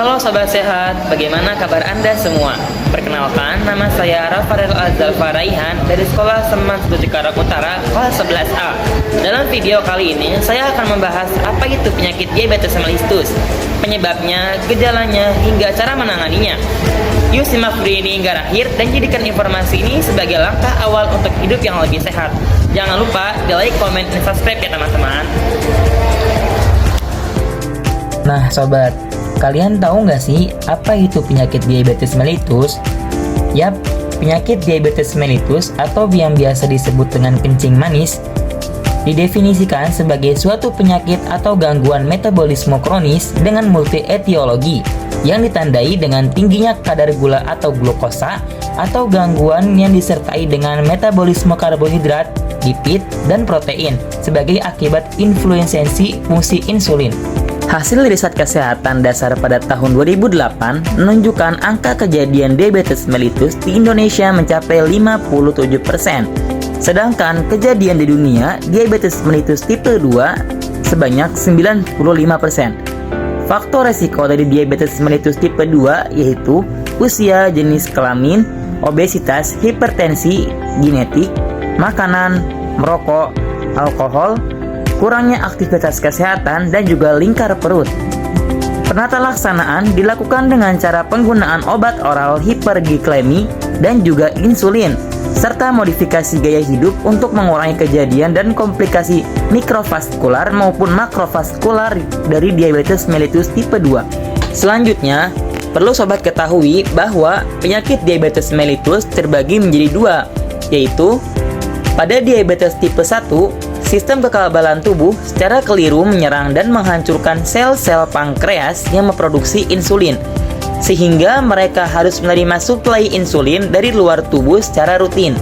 Halo Sobat Sehat, bagaimana kabar Anda semua? Perkenalkan, nama saya Rafael Azalfa Raihan dari Sekolah Seman 1 Cikarang Utara, kelas 11A. Dalam video kali ini, saya akan membahas apa itu penyakit diabetes mellitus, penyebabnya, gejalanya, hingga cara menanganinya. Yuk simak video ini hingga akhir dan jadikan informasi ini sebagai langkah awal untuk hidup yang lebih sehat. Jangan lupa di like, komen, dan subscribe ya teman-teman. Nah sobat, kalian tahu nggak sih apa itu penyakit diabetes mellitus? Yap, penyakit diabetes mellitus atau yang biasa disebut dengan kencing manis didefinisikan sebagai suatu penyakit atau gangguan metabolisme kronis dengan multi-etiologi yang ditandai dengan tingginya kadar gula atau glukosa atau gangguan yang disertai dengan metabolisme karbohidrat, lipid, dan protein sebagai akibat influensi fungsi insulin. Hasil riset kesehatan dasar pada tahun 2008 menunjukkan angka kejadian diabetes mellitus di Indonesia mencapai 57%. Sedangkan kejadian di dunia diabetes mellitus tipe 2 sebanyak 95%. Faktor resiko dari diabetes mellitus tipe 2 yaitu usia, jenis kelamin, obesitas, hipertensi, genetik, makanan, merokok, alkohol, kurangnya aktivitas kesehatan, dan juga lingkar perut. Penata laksanaan dilakukan dengan cara penggunaan obat oral hipergliklemi dan juga insulin, serta modifikasi gaya hidup untuk mengurangi kejadian dan komplikasi mikrovaskular maupun makrovaskular dari diabetes mellitus tipe 2. Selanjutnya, perlu sobat ketahui bahwa penyakit diabetes mellitus terbagi menjadi dua, yaitu pada diabetes tipe 1, sistem kekebalan tubuh secara keliru menyerang dan menghancurkan sel-sel pankreas yang memproduksi insulin, sehingga mereka harus menerima suplai insulin dari luar tubuh secara rutin.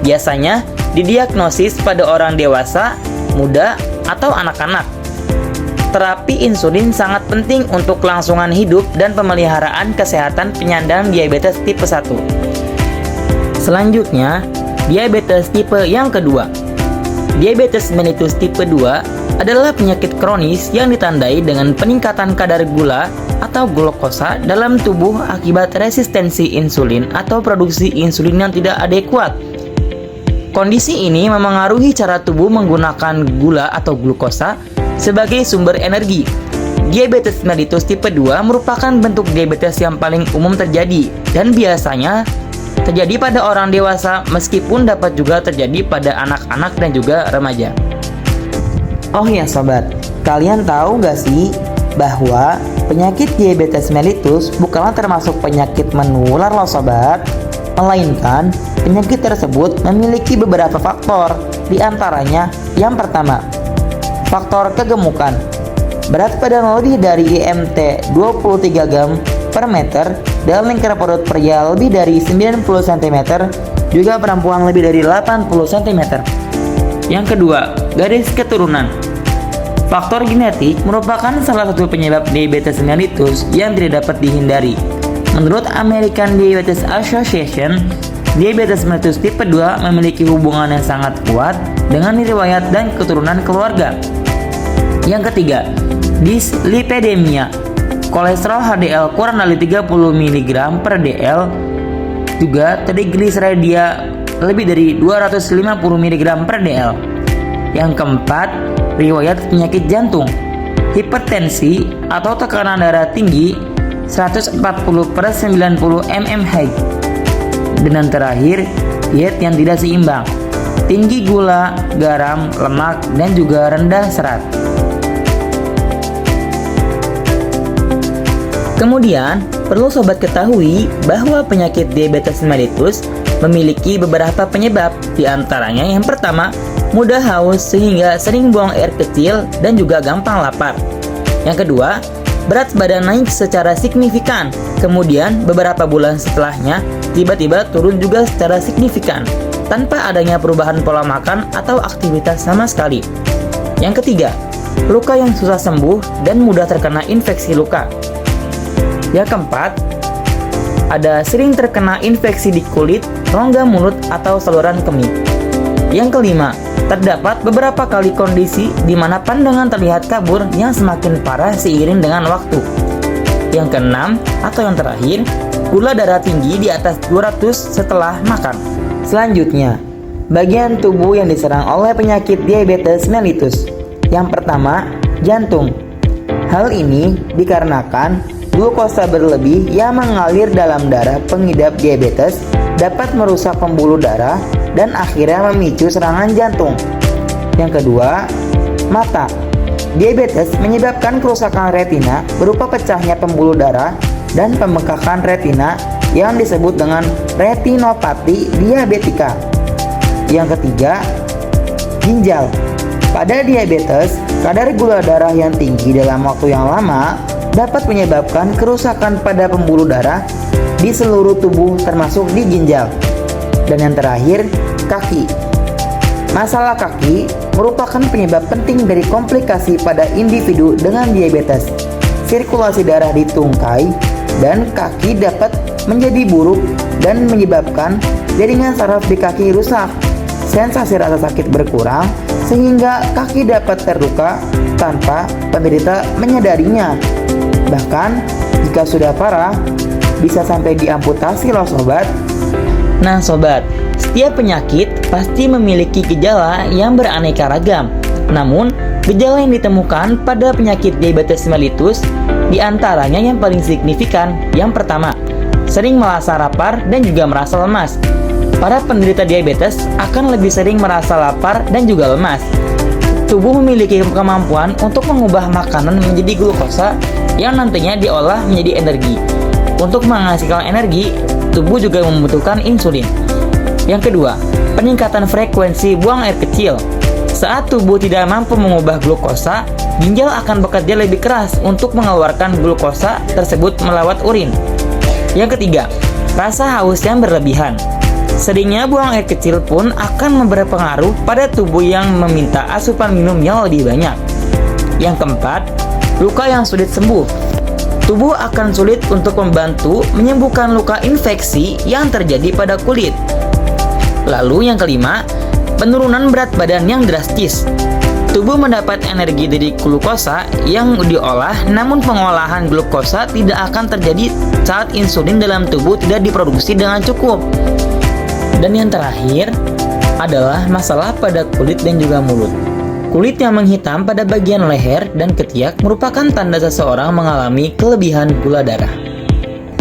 Biasanya didiagnosis pada orang dewasa, muda, atau anak-anak. Terapi insulin sangat penting untuk kelangsungan hidup dan pemeliharaan kesehatan penyandang diabetes tipe 1. Selanjutnya, diabetes tipe yang kedua. Diabetes mellitus tipe 2 adalah penyakit kronis yang ditandai dengan peningkatan kadar gula atau glukosa dalam tubuh akibat resistensi insulin atau produksi insulin yang tidak adekuat. Kondisi ini memengaruhi cara tubuh menggunakan gula atau glukosa sebagai sumber energi. Diabetes mellitus tipe 2 merupakan bentuk diabetes yang paling umum terjadi dan biasanya terjadi pada orang dewasa meskipun dapat juga terjadi pada anak-anak dan juga remaja. Oh ya sobat, kalian tahu nggak sih bahwa penyakit diabetes mellitus bukanlah termasuk penyakit menular loh sobat, melainkan penyakit tersebut memiliki beberapa faktor. Di antaranya, yang pertama, faktor kegemukan. Berat badan lebih dari IMT 23 gram per meter dan lingkar perut pria lebih dari 90 cm, juga perempuan lebih dari 80 cm. Yang kedua, garis keturunan. Faktor genetik merupakan salah satu penyebab diabetes mellitus yang tidak dapat dihindari. Menurut American Diabetes Association, diabetes mellitus tipe 2 memiliki hubungan yang sangat kuat dengan riwayat dan keturunan keluarga. Yang ketiga, dislipidemia. Kolesterol HDL kurang dari 30 mg per dl, juga trigliseridia lebih dari 250 mg per dl. Yang keempat, riwayat penyakit jantung, hipertensi atau tekanan darah tinggi 140/90 mmHg. Dan yang terakhir, diet yang tidak seimbang, tinggi gula, garam, lemak, dan juga rendah serat. Kemudian, perlu sobat ketahui bahwa penyakit diabetes mellitus memiliki beberapa penyebab. Di antaranya yang pertama, mudah haus sehingga sering buang air kecil dan juga gampang lapar. Yang kedua, berat badan naik secara signifikan. Kemudian, beberapa bulan setelahnya, tiba-tiba turun juga secara signifikan, tanpa adanya perubahan pola makan atau aktivitas sama sekali. Yang ketiga, luka yang susah sembuh dan mudah terkena infeksi luka. Yang keempat, ada sering terkena infeksi di kulit, rongga mulut, atau saluran kemih. Yang kelima, terdapat beberapa kali kondisi di mana pandangan terlihat kabur yang semakin parah seiring dengan waktu. Yang keenam atau yang terakhir, gula darah tinggi di atas 200 setelah makan. Selanjutnya, bagian tubuh yang diserang oleh penyakit diabetes mellitus. Yang pertama, jantung. Hal ini dikarenakan glukosa berlebih yang mengalir dalam darah pengidap diabetes dapat merusak pembuluh darah dan akhirnya memicu serangan jantung. Yang kedua, mata. Diabetes menyebabkan kerusakan retina berupa pecahnya pembuluh darah dan pembengkakan retina yang disebut dengan retinopati diabetika. Yang ketiga, ginjal. Pada diabetes, kadar gula darah yang tinggi dalam waktu yang lama dapat menyebabkan kerusakan pada pembuluh darah di seluruh tubuh termasuk di ginjal. Dan yang terakhir, kaki. Masalah kaki merupakan penyebab penting dari komplikasi pada individu dengan diabetes. Sirkulasi darah di tungkai dan kaki dapat menjadi buruk dan menyebabkan jaringan saraf di kaki rusak. Sensasi rasa sakit berkurang sehingga kaki dapat terluka tanpa penderita menyadarinya. Bahkan jika sudah parah, bisa sampai diamputasi loh sobat. Nah sobat, setiap penyakit pasti memiliki gejala yang beraneka ragam. Namun, gejala yang ditemukan pada penyakit diabetes mellitus diantaranya yang paling signifikan. Yang pertama, sering merasa lapar dan juga merasa lemas. Para penderita diabetes akan lebih sering merasa lapar dan juga lemas. Tubuh memiliki kemampuan untuk mengubah makanan menjadi glukosa yang nantinya diolah menjadi energi. Untuk menghasilkan energi, tubuh juga membutuhkan insulin. Yang kedua, peningkatan frekuensi buang air kecil. Saat tubuh tidak mampu mengubah glukosa, ginjal akan bekerja lebih keras untuk mengeluarkan glukosa tersebut melewat urin. Yang ketiga, rasa haus yang berlebihan. Seringnya buang air kecil pun akan berpengaruh pada tubuh yang meminta asupan minum yang lebih banyak. Yang keempat, luka yang sulit sembuh. Tubuh akan sulit untuk membantu menyembuhkan luka infeksi yang terjadi pada kulit. Lalu yang kelima, penurunan berat badan yang drastis. Tubuh mendapat energi dari glukosa yang diolah, namun pengolahan glukosa tidak akan terjadi saat insulin dalam tubuh tidak diproduksi dengan cukup. Dan yang terakhir adalah masalah pada kulit dan juga mulut. Kulit yang menghitam pada bagian leher dan ketiak merupakan tanda seseorang mengalami kelebihan gula darah.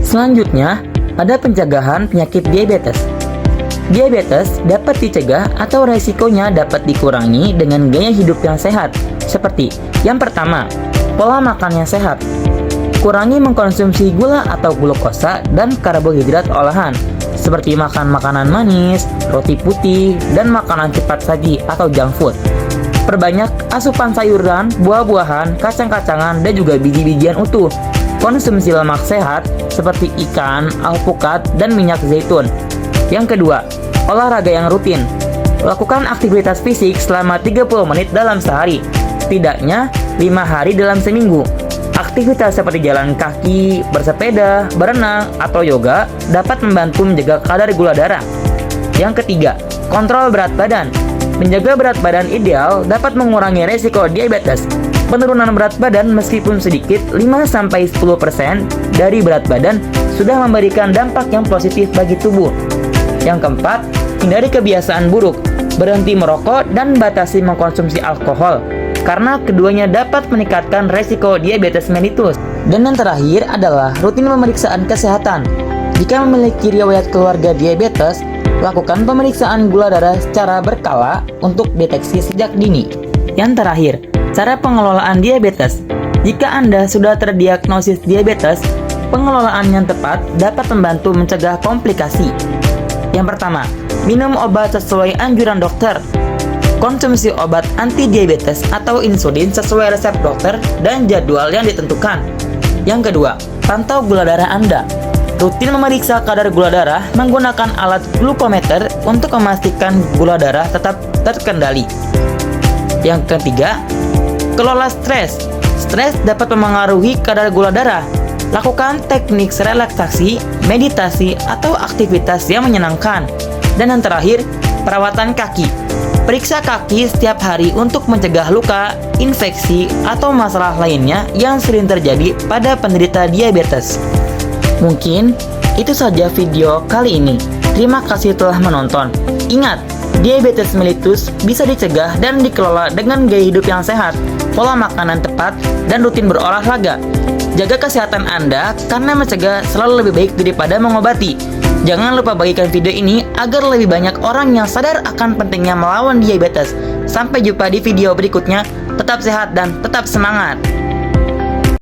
Selanjutnya, ada pencegahan penyakit diabetes. Diabetes dapat dicegah atau resikonya dapat dikurangi dengan gaya hidup yang sehat. Seperti yang pertama, pola makan yang sehat. Kurangi mengkonsumsi gula atau glukosa dan karbohidrat olahan, seperti makan makanan manis, roti putih, dan makanan cepat saji atau junk food. Perbanyak asupan sayuran, buah-buahan, kacang-kacangan, dan juga biji-bijian utuh. Konsumsi lemak sehat seperti ikan, alpukat, dan minyak zaitun. Yang kedua, olahraga yang rutin. Lakukan aktivitas fisik selama 30 menit dalam sehari, setidaknya 5 hari dalam seminggu. Aktivitas seperti jalan kaki, bersepeda, berenang, atau yoga dapat membantu menjaga kadar gula darah. Yang ketiga, kontrol berat badan. Menjaga berat badan ideal dapat mengurangi resiko diabetes. Penurunan berat badan meskipun sedikit 5-10% dari berat badan sudah memberikan dampak yang positif bagi tubuh. Yang keempat, hindari kebiasaan buruk. Berhenti merokok dan batasi mengkonsumsi alkohol, karena keduanya dapat meningkatkan resiko diabetes mellitus. Dan yang terakhir adalah rutin pemeriksaan kesehatan. Jika memiliki riwayat keluarga diabetes, lakukan pemeriksaan gula darah secara berkala untuk deteksi sejak dini. Yang terakhir, cara pengelolaan diabetes. Jika Anda sudah terdiagnosis diabetes, pengelolaan yang tepat dapat membantu mencegah komplikasi. Yang pertama, minum obat sesuai anjuran dokter. Konsumsi obat anti-diabetes atau insulin sesuai resep dokter dan jadwal yang ditentukan. Yang kedua, pantau gula darah Anda. Rutin memeriksa kadar gula darah menggunakan alat glukometer untuk memastikan gula darah tetap terkendali. Yang ketiga, kelola stres. Stres dapat memengaruhi kadar gula darah. Lakukan teknik relaksasi, meditasi, atau aktivitas yang menyenangkan. Dan yang terakhir, perawatan kaki. Periksa kaki setiap hari untuk mencegah luka, infeksi, atau masalah lainnya yang sering terjadi pada penderita diabetes. Mungkin itu saja video kali ini. Terima kasih telah menonton. Ingat, diabetes mellitus bisa dicegah dan dikelola dengan gaya hidup yang sehat, pola makanan tepat, dan rutin berolahraga. Jaga kesehatan Anda karena mencegah selalu lebih baik daripada mengobati. Jangan lupa bagikan video ini agar lebih banyak orang yang sadar akan pentingnya melawan diabetes. Sampai jumpa di video berikutnya. Tetap sehat dan tetap semangat.